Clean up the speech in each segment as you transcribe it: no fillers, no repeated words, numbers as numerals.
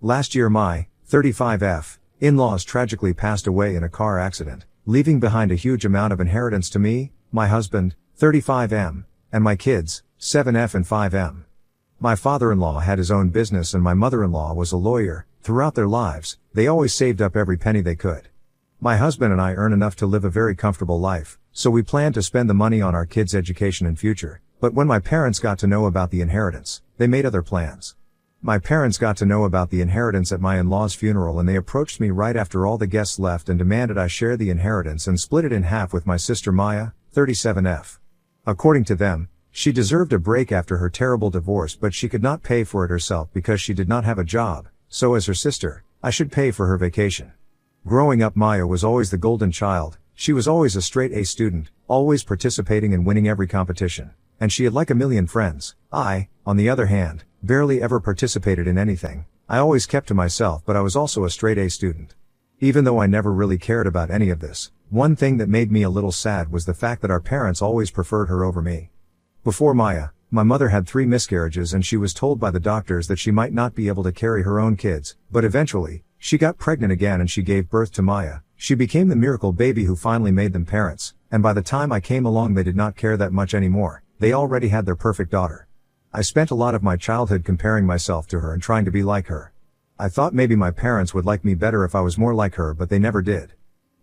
Last year my 35F in-laws tragically passed away in a car accident, leaving behind a huge amount of inheritance to me, my husband, 35M, and my kids, 7F and 5M. My father-in-law had his own business and my mother-in-law was a lawyer. Throughout their lives, they always saved up every penny they could. My husband and I earn enough to live a very comfortable life, so we plan to spend the money on our kids' education and future. But when my parents got to know about the inheritance, they made other plans. My parents got to know about the inheritance at my in-laws' funeral and they approached me right after all the guests left and demanded I share the inheritance and split it in half with my sister Maya, 37F. According to them, she deserved a break after her terrible divorce but she could not pay for it herself because she did not have a job, so as her sister, I should pay for her vacation. Growing up Maya was always the golden child, she was always a straight A student, always participating and winning every competition. And she had like a million friends. I, on the other hand, barely ever participated in anything. I always kept to myself but I was also a straight A student. Even though I never really cared about any of this, one thing that made me a little sad was the fact that our parents always preferred her over me. Before Maya, my mother had 3 miscarriages and she was told by the doctors that she might not be able to carry her own kids, but eventually, she got pregnant again and she gave birth to Maya. She became the miracle baby who finally made them parents, and by the time I came along they did not care that much anymore. They already had their perfect daughter. I spent a lot of my childhood comparing myself to her and trying to be like her. I thought maybe my parents would like me better if I was more like her but they never did.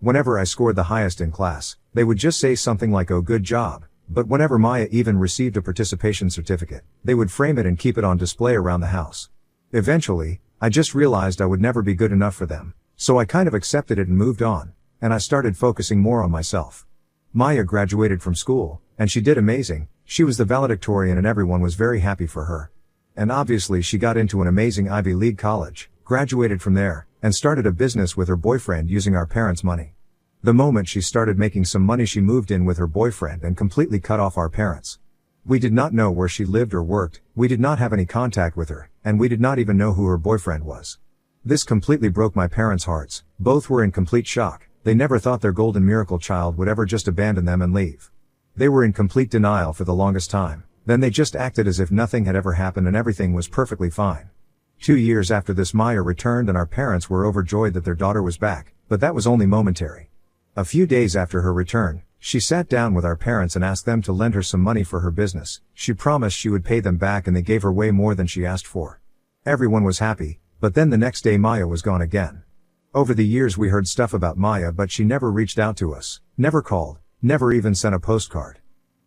Whenever I scored the highest in class, they would just say something like "oh good job," but whenever Maya even received a participation certificate, they would frame it and keep it on display around the house. Eventually, I just realized I would never be good enough for them, so I kind of accepted it and moved on, and I started focusing more on myself. Maya graduated from school, and she did amazing. She was the valedictorian and everyone was very happy for her. And obviously she got into an amazing Ivy League college, graduated from there, and started a business with her boyfriend using our parents' money. The moment she started making some money she moved in with her boyfriend and completely cut off our parents. We did not know where she lived or worked, we did not have any contact with her, and we did not even know who her boyfriend was. This completely broke my parents' hearts, both were in complete shock, they never thought their golden miracle child would ever just abandon them and leave. They were in complete denial for the longest time, then they just acted as if nothing had ever happened and everything was perfectly fine. 2 years after this Maya returned and our parents were overjoyed that their daughter was back, but that was only momentary. A few days after her return, she sat down with our parents and asked them to lend her some money for her business. She promised she would pay them back and they gave her way more than she asked for. Everyone was happy, but then the next day Maya was gone again. Over the years we heard stuff about Maya but she never reached out to us, never called, never even sent a postcard.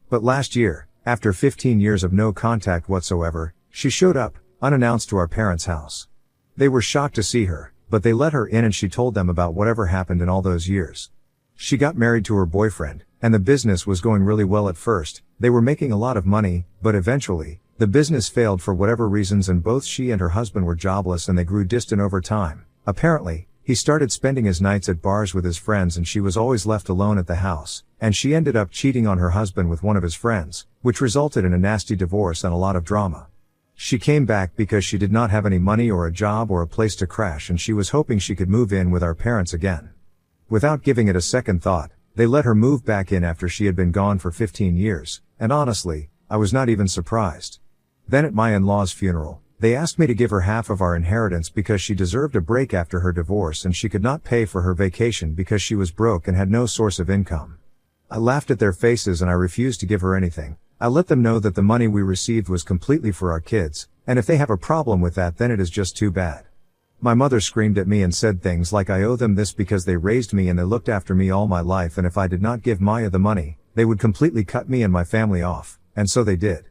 But last year, after 15 years of no contact whatsoever, she showed up, unannounced to our parents' house. They were shocked to see her, but they let her in and she told them about whatever happened in all those years. She got married to her boyfriend, and the business was going really well at first, they were making a lot of money, but eventually, the business failed for whatever reasons and both she and her husband were jobless and they grew distant over time. Apparently, he started spending his nights at bars with his friends and she was always left alone at the house, and she ended up cheating on her husband with one of his friends, which resulted in a nasty divorce and a lot of drama. She came back because she did not have any money or a job or a place to crash and she was hoping she could move in with our parents again. Without giving it a second thought, they let her move back in after she had been gone for 15 years, and honestly, I was not even surprised. Then at my in-laws' funeral, they asked me to give her half of our inheritance because she deserved a break after her divorce and she could not pay for her vacation because she was broke and had no source of income. I laughed at their faces and I refused to give her anything. I let them know that the money we received was completely for our kids, and if they have a problem with that then it is just too bad. My mother screamed at me and said things like I owe them this because they raised me and they looked after me all my life and if I did not give Maya the money, they would completely cut me and my family off, and so they did.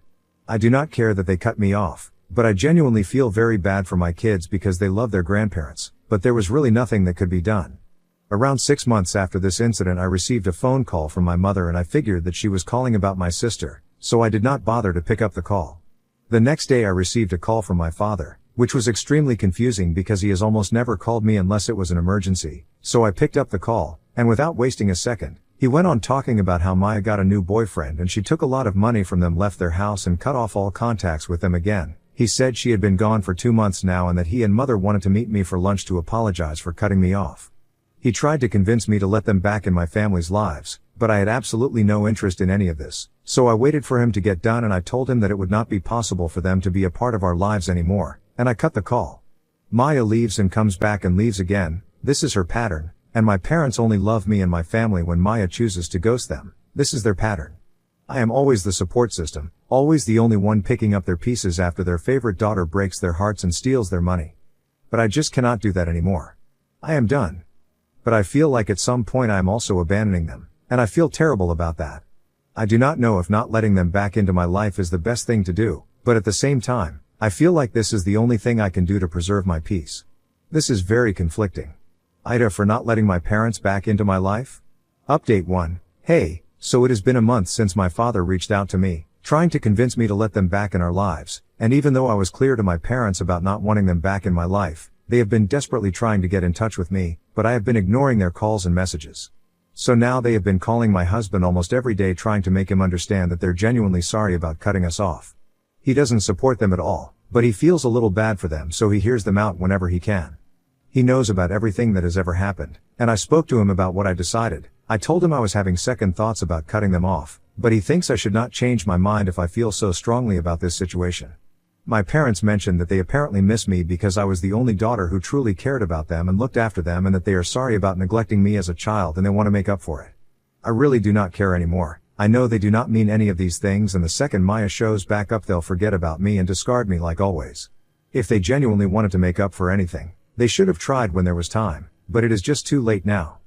I do not care that they cut me off, but I genuinely feel very bad for my kids because they love their grandparents, but there was really nothing that could be done. Around 6 months after this incident I received a phone call from my mother and I figured that she was calling about my sister, so I did not bother to pick up the call. The next day I received a call from my father, which was extremely confusing because he has almost never called me unless it was an emergency, so I picked up the call, and without wasting a second, he went on talking about how Maya got a new boyfriend and she took a lot of money from them, left their house and cut off all contacts with them again. He said she had been gone for 2 months now and that he and mother wanted to meet me for lunch to apologize for cutting me off. He tried to convince me to let them back in my family's lives, but I had absolutely no interest in any of this, so I waited for him to get done and I told him that it would not be possible for them to be a part of our lives anymore, and I cut the call. Maya leaves and comes back and leaves again. This is her pattern, and my parents only love me and my family when Maya chooses to ghost them. This is their pattern. I am always the support system, always the only one picking up their pieces after their favorite daughter breaks their hearts and steals their money. But I just cannot do that anymore. I am done. But I feel like at some point I am also abandoning them, and I feel terrible about that. I do not know if not letting them back into my life is the best thing to do, but at the same time, I feel like this is the only thing I can do to preserve my peace. This is very conflicting. Ida for not letting my parents back into my life? Update 1. Hey, so it has been a month since my father reached out to me, trying to convince me to let them back in our lives, and even though I was clear to my parents about not wanting them back in my life, they have been desperately trying to get in touch with me, but I have been ignoring their calls and messages. So now they have been calling my husband almost every day trying to make him understand that they're genuinely sorry about cutting us off. He doesn't support them at all, but he feels a little bad for them, so he hears them out whenever he can. He knows about everything that has ever happened, and I spoke to him about what I decided. I told him I was having second thoughts about cutting them off, but he thinks I should not change my mind if I feel so strongly about this situation. My parents mentioned that they apparently miss me because I was the only daughter who truly cared about them and looked after them, and that they are sorry about neglecting me as a child and they want to make up for it. I really do not care anymore. I know they do not mean any of these things, and the second Maya shows back up they'll forget about me and discard me like always. If they genuinely wanted to make up for anything, they should have tried when there was time, but it is just too late now.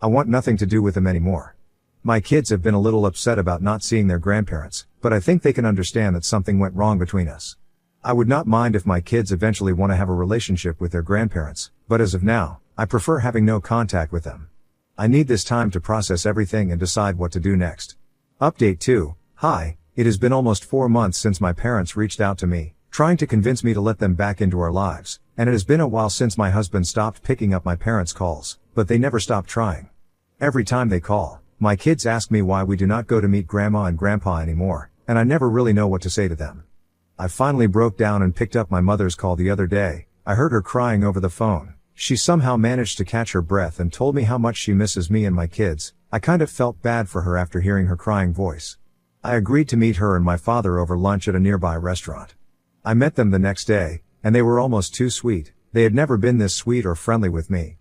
I want nothing to do with them anymore. My kids have been a little upset about not seeing their grandparents, but I think they can understand that something went wrong between us. I would not mind if my kids eventually want to have a relationship with their grandparents, but as of now, I prefer having no contact with them. I need this time to process everything and decide what to do next. Update 2. Hi, it has been almost 4 months since my parents reached out to me, trying to convince me to let them back into our lives, and it has been a while since my husband stopped picking up my parents' calls, but they never stop trying. Every time they call, my kids ask me why we do not go to meet grandma and grandpa anymore, and I never really know what to say to them. I finally broke down and picked up my mother's call the other day. I heard her crying over the phone. She somehow managed to catch her breath and told me how much she misses me and my kids. I kind of felt bad for her after hearing her crying voice. I agreed to meet her and my father over lunch at a nearby restaurant. I met them the next day, and they were almost too sweet. They had never been this sweet or friendly with me.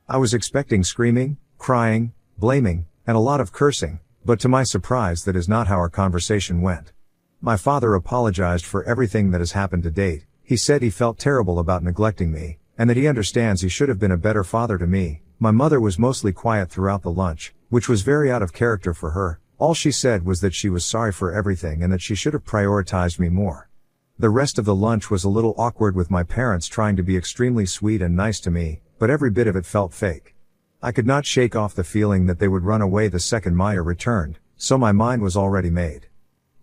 I was expecting screaming, crying, blaming, and a lot of cursing, but to my surprise that is not how our conversation went. My father apologized for everything that has happened to date. He said he felt terrible about neglecting me, and that he understands he should have been a better father to me. My mother was mostly quiet throughout the lunch, which was very out of character for her. All she said was that she was sorry for everything and that she should have prioritized me more. The rest of the lunch was a little awkward with my parents trying to be extremely sweet and nice to me, but every bit of it felt fake. I could not shake off the feeling that they would run away the second Maya returned, so my mind was already made.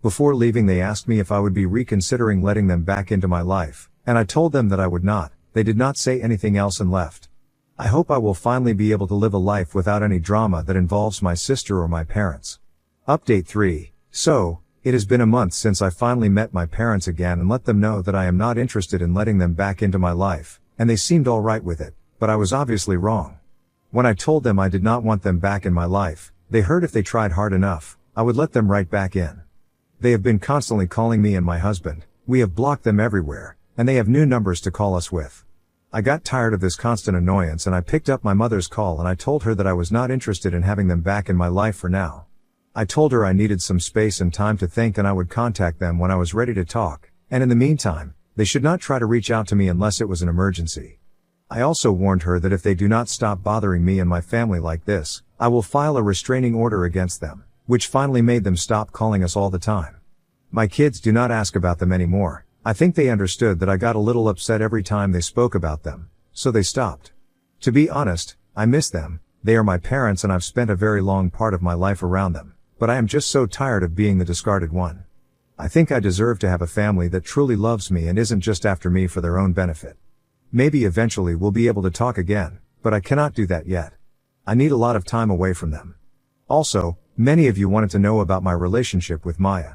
Before leaving they asked me if I would be reconsidering letting them back into my life, and I told them that I would not. They did not say anything else and left. I hope I will finally be able to live a life without any drama that involves my sister or my parents. Update 3. So, it has been a month since I finally met my parents again and let them know that I am not interested in letting them back into my life, and they seemed alright with it, but I was obviously wrong. When I told them I did not want them back in my life, they heard if they tried hard enough, I would let them right back in. They have been constantly calling me and my husband. We have blocked them everywhere, and they have new numbers to call us with. I got tired of this constant annoyance and I picked up my mother's call and I told her that I was not interested in having them back in my life for now. I told her I needed some space and time to think and I would contact them when I was ready to talk, and in the meantime, they should not try to reach out to me unless it was an emergency. I also warned her that if they do not stop bothering me and my family like this, I will file a restraining order against them, which finally made them stop calling us all the time. My kids do not ask about them anymore. I think they understood that I got a little upset every time they spoke about them, so they stopped. To be honest, I miss them. They are my parents and I've spent a very long part of my life around them, but I am just so tired of being the discarded one. I think I deserve to have a family that truly loves me and isn't just after me for their own benefit. Maybe eventually we'll be able to talk again, but I cannot do that yet. I need a lot of time away from them. Also, many of you wanted to know about my relationship with Maya.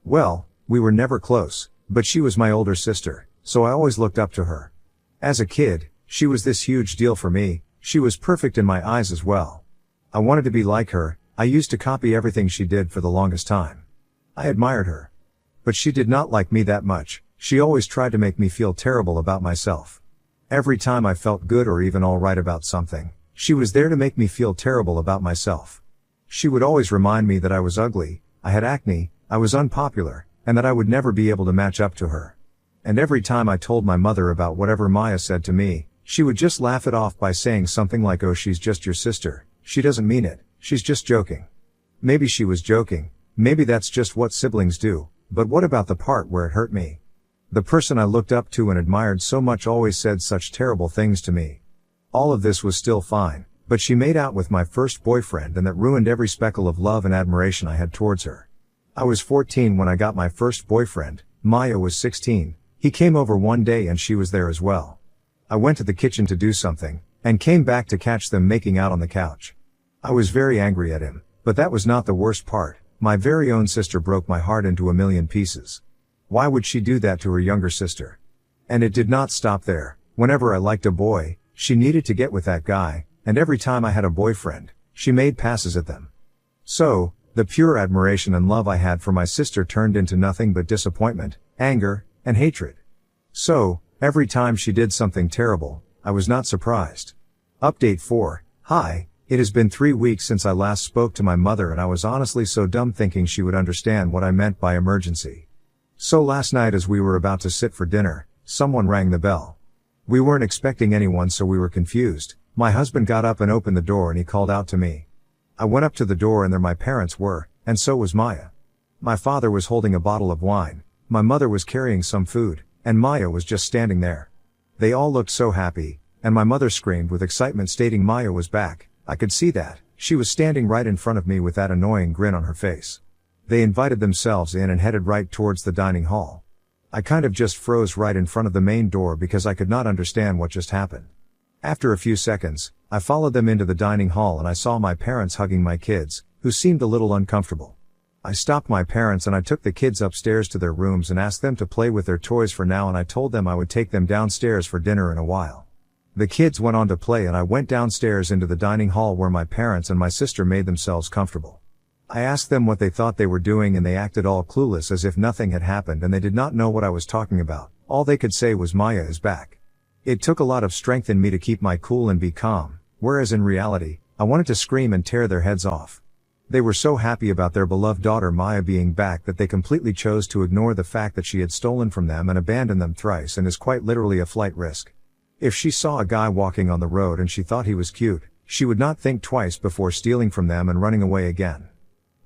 Well, we were never close, but she was my older sister, so I always looked up to her. As a kid, she was this huge deal for me. She was perfect in my eyes as well. I wanted to be like her. I used to copy everything she did for the longest time. I admired her. But she did not like me that much. She always tried to make me feel terrible about myself. Every time I felt good or even alright about something, she was there to make me feel terrible about myself. She would always remind me that I was ugly, I had acne, I was unpopular, and that I would never be able to match up to her. And every time I told my mother about whatever Maya said to me, she would just laugh it off by saying something like, "Oh, she's just your sister, she doesn't mean it, she's just joking." Maybe she was joking, maybe that's just what siblings do, but what about the part where it hurt me? The person I looked up to and admired so much always said such terrible things to me. All of this was still fine, but she made out with my first boyfriend, and that ruined every speckle of love and admiration I had towards her. I was 14 when I got my first boyfriend, Maya was 16, he came over one day and she was there as well. I went to the kitchen to do something, and came back to catch them making out on the couch. I was very angry at him, but that was not the worst part. My very own sister broke my heart into a million pieces. Why would she do that to her younger sister? And it did not stop there. Whenever I liked a boy, she needed to get with that guy, and every time I had a boyfriend, she made passes at them. So, the pure admiration and love I had for my sister turned into nothing but disappointment, anger, and hatred. So, every time she did something terrible, I was not surprised. Update 4. Hi, it has been 3 weeks since I last spoke to my mother, and I was honestly so dumb thinking she would understand what I meant by emergency. So last night as we were about to sit for dinner, someone rang the bell. We weren't expecting anyone, so we were confused. My husband got up and opened the door and he called out to me. I went up to the door and there my parents were, and so was Maya. My father was holding a bottle of wine, my mother was carrying some food, and Maya was just standing there. They all looked so happy, and my mother screamed with excitement stating Maya was back. I could see that. She was standing right in front of me with that annoying grin on her face. They invited themselves in and headed right towards the dining hall. I kind of just froze right in front of the main door because I could not understand what just happened. After a few seconds, I followed them into the dining hall and I saw my parents hugging my kids, who seemed a little uncomfortable. I stopped my parents and I took the kids upstairs to their rooms and asked them to play with their toys for now, and I told them I would take them downstairs for dinner in a while. The kids went on to play and I went downstairs into the dining hall where my parents and my sister made themselves comfortable. I asked them what they thought they were doing and they acted all clueless as if nothing had happened and they did not know what I was talking about. All they could say was Maya is back. It took a lot of strength in me to keep my cool and be calm, whereas in reality, I wanted to scream and tear their heads off. They were so happy about their beloved daughter Maya being back that they completely chose to ignore the fact that she had stolen from them and abandoned them thrice and is quite literally a flight risk. If she saw a guy walking on the road and she thought he was cute, she would not think twice before stealing from them and running away again.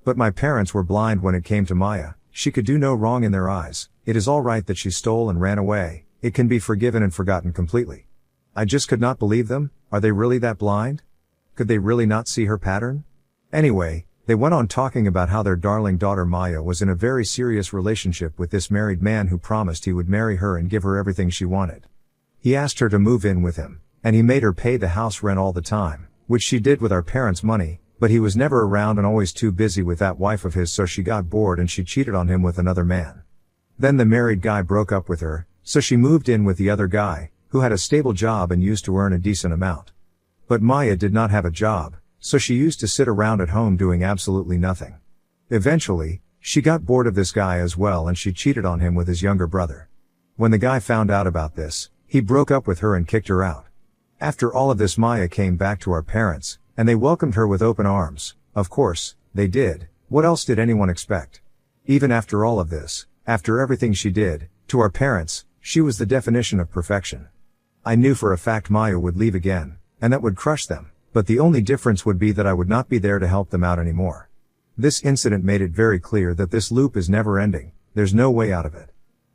But my parents were blind when it came to Maya. She could do no wrong in their eyes. It is all right that she stole and ran away. It can be forgiven and forgotten completely. I just could not believe them. Are they really that blind? Could they really not see her pattern? Anyway, they went on talking about how their darling daughter Maya was in a very serious relationship with this married man who promised he would marry her and give her everything she wanted. He asked her to move in with him, and he made her pay the house rent all the time, which she did with our parents' money, but he was never around and always too busy with that wife of his, so she got bored and she cheated on him with another man. Then the married guy broke up with her, so she moved in with the other guy, who had a stable job and used to earn a decent amount. But Maya did not have a job, so she used to sit around at home doing absolutely nothing. Eventually, she got bored of this guy as well and she cheated on him with his younger brother. When the guy found out about this, he broke up with her and kicked her out. After all of this, Maya came back to our parents, and they welcomed her with open arms. Of course, they did. What else did anyone expect? Even after all of this, after everything she did, to our parents, she was the definition of perfection. I knew for a fact Maya would leave again, and that would crush them, but the only difference would be that I would not be there to help them out anymore. This incident made it very clear that this loop is never ending. There's no way out of it.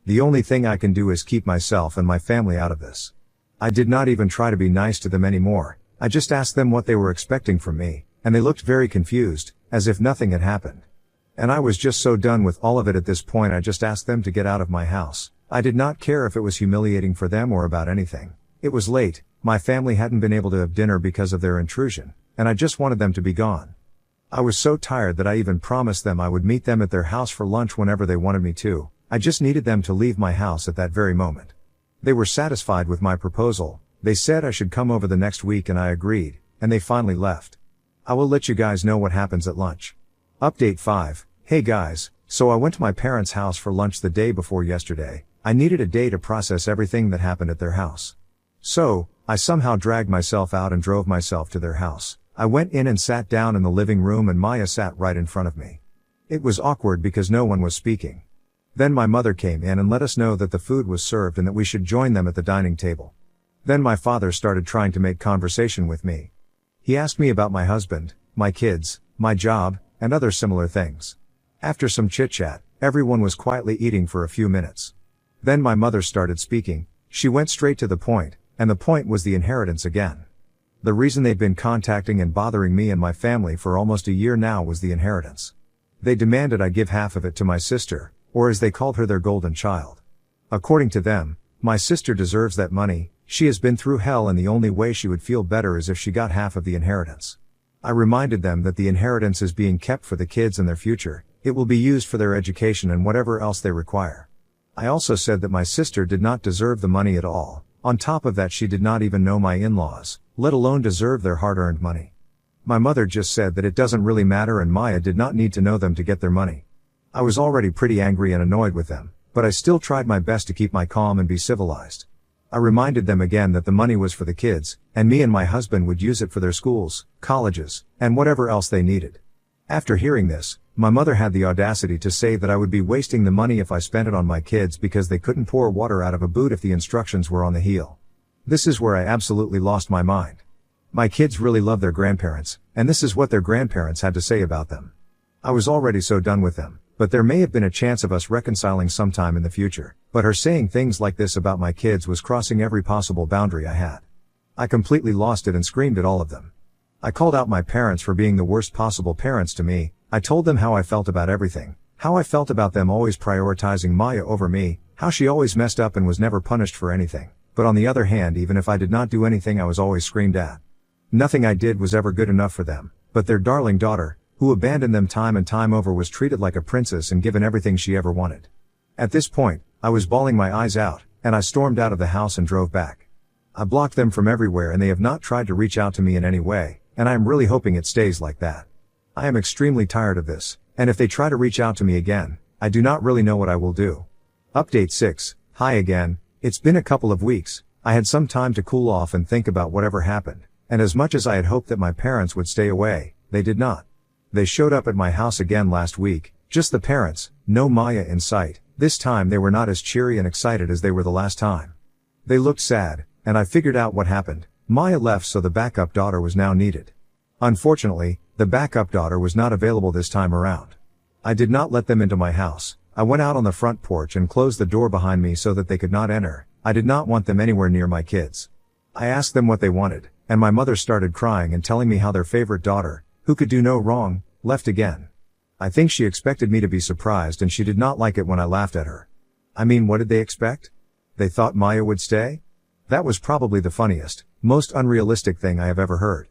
The only thing I can do is keep myself and my family out of this. I did not even try to be nice to them anymore. I just asked them what they were expecting from me, and they looked very confused, as if nothing had happened. And I was just so done with all of it at this point. I just asked them to get out of my house. I did not care if it was humiliating for them or about anything. It was late, my family hadn't been able to have dinner because of their intrusion, and I just wanted them to be gone. I was so tired that I even promised them I would meet them at their house for lunch whenever they wanted me to. I just needed them to leave my house at that very moment. They were satisfied with my proposal. They said I should come over the next week and I agreed, and they finally left. I will let you guys know what happens at lunch. Update 5. Hey guys, so I went to my parents' house for lunch the day before yesterday. I needed a day to process everything that happened at their house. So, I somehow dragged myself out and drove myself to their house. I went in and sat down in the living room and Maya sat right in front of me. It was awkward because no one was speaking. Then my mother came in and let us know that the food was served and that we should join them at the dining table. Then my father started trying to make conversation with me. He asked me about my husband, my kids, my job, and other similar things. After some chit-chat, everyone was quietly eating for a few minutes. Then my mother started speaking. She went straight to the point, and the point was the inheritance again. The reason they'd been contacting and bothering me and my family for almost a year now was the inheritance. They demanded I give half of it to my sister, or as they called her, their golden child. According to them, my sister deserves that money. She has been through hell and the only way she would feel better is if she got half of the inheritance. I reminded them that the inheritance is being kept for the kids and their future. It will be used for their education and whatever else they require. I also said that my sister did not deserve the money at all. On top of that, she did not even know my in-laws, let alone deserve their hard-earned money. My mother just said that it doesn't really matter and Maya did not need to know them to get their money. I was already pretty angry and annoyed with them, but I still tried my best to keep my calm and be civilized. I reminded them again that the money was for the kids, and me and my husband would use it for their schools, colleges, and whatever else they needed. After hearing this, my mother had the audacity to say that I would be wasting the money if I spent it on my kids because they couldn't pour water out of a boot if the instructions were on the heel. This is where I absolutely lost my mind. My kids really love their grandparents, and this is what their grandparents had to say about them. I was already so done with them, but there may have been a chance of us reconciling sometime in the future, but her saying things like this about my kids was crossing every possible boundary I had. I completely lost it and screamed at all of them. I called out my parents for being the worst possible parents to me. I told them how I felt about everything, how I felt about them always prioritizing Maya over me, how she always messed up and was never punished for anything, but on the other hand, even if I did not do anything, I was always screamed at. Nothing I did was ever good enough for them, but their darling daughter, who abandoned them time and time over, was treated like a princess and given everything she ever wanted. At this point, I was bawling my eyes out, and I stormed out of the house and drove back. I blocked them from everywhere and they have not tried to reach out to me in any way, and I am really hoping it stays like that. I am extremely tired of this, and if they try to reach out to me again, I do not really know what I will do. Update 6. Hi again. It's been a couple of weeks. I had some time to cool off and think about whatever happened, and as much as I had hoped that my parents would stay away, they did not. They showed up at my house again last week, just the parents, no Maya in sight. This time they were not as cheery and excited as they were the last time. They looked sad, and I figured out what happened. Maya left, so the backup daughter was now needed. Unfortunately, the backup daughter was not available this time around. I did not let them into my house. I went out on the front porch and closed the door behind me so that they could not enter. I did not want them anywhere near my kids. I asked them what they wanted, and my mother started crying and telling me how their favorite daughter, who could do no wrong, left again. I think she expected me to be surprised and she did not like it when I laughed at her. I mean, what did they expect? They thought Maya would stay? That was probably the funniest, most unrealistic thing I have ever heard.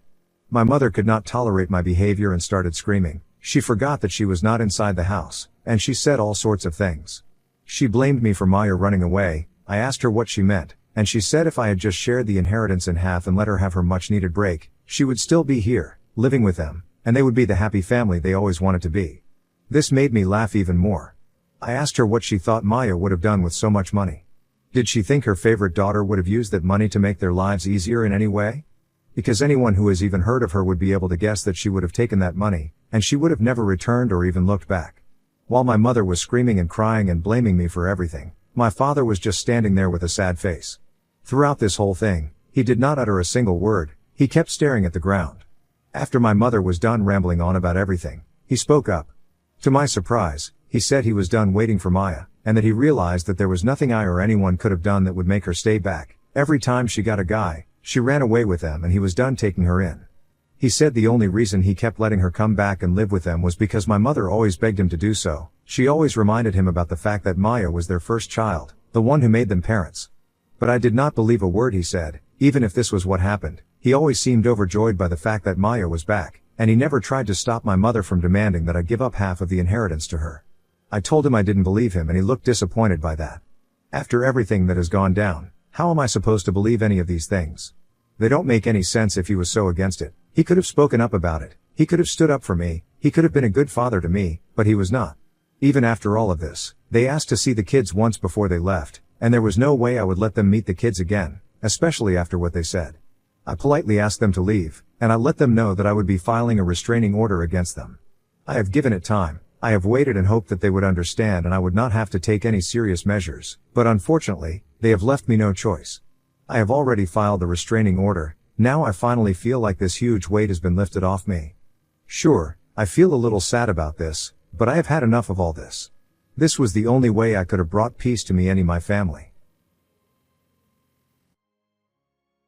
My mother could not tolerate my behavior and started screaming. She forgot that she was not inside the house, and she said all sorts of things. She blamed me for Maya running away. I asked her what she meant, and she said if I had just shared the inheritance in half and let her have her much needed break, she would still be here, living with them, and they would be the happy family they always wanted to be. This made me laugh even more. I asked her what she thought Maya would have done with so much money. Did she think her favorite daughter would have used that money to make their lives easier in any way? Because anyone who has even heard of her would be able to guess that she would have taken that money, and she would have never returned or even looked back. While my mother was screaming and crying and blaming me for everything, my father was just standing there with a sad face. Throughout this whole thing, he did not utter a single word. He kept staring at the ground. After my mother was done rambling on about everything, he spoke up. To my surprise, he said he was done waiting for Maya, and that he realized that there was nothing I or anyone could have done that would make her stay back. Every time she got a guy, she ran away with them and he was done taking her in. He said the only reason he kept letting her come back and live with them was because my mother always begged him to do so. She always reminded him about the fact that Maya was their first child, the one who made them parents. But I did not believe a word he said. Even if this was what happened, he always seemed overjoyed by the fact that Maya was back, and he never tried to stop my mother from demanding that I give up half of the inheritance to her. I told him I didn't believe him and he looked disappointed by that. After everything that has gone down, how am I supposed to believe any of these things? They don't make any sense if he was so against it. He could have spoken up about it. He could have stood up for me. He could have been a good father to me, but he was not. Even after all of this, they asked to see the kids once before they left, and there was no way I would let them meet the kids again. especially after what they said. I politely asked them to leave, and I let them know that I would be filing a restraining order against them. I have given it time. I have waited and hoped that they would understand and I would not have to take any serious measures, but unfortunately, they have left me no choice. I have already filed the restraining order. Now I finally feel like this huge weight has been lifted off me. Sure, I feel a little sad about this, but I have had enough of all this. This was the only way I could have brought peace to me and my family.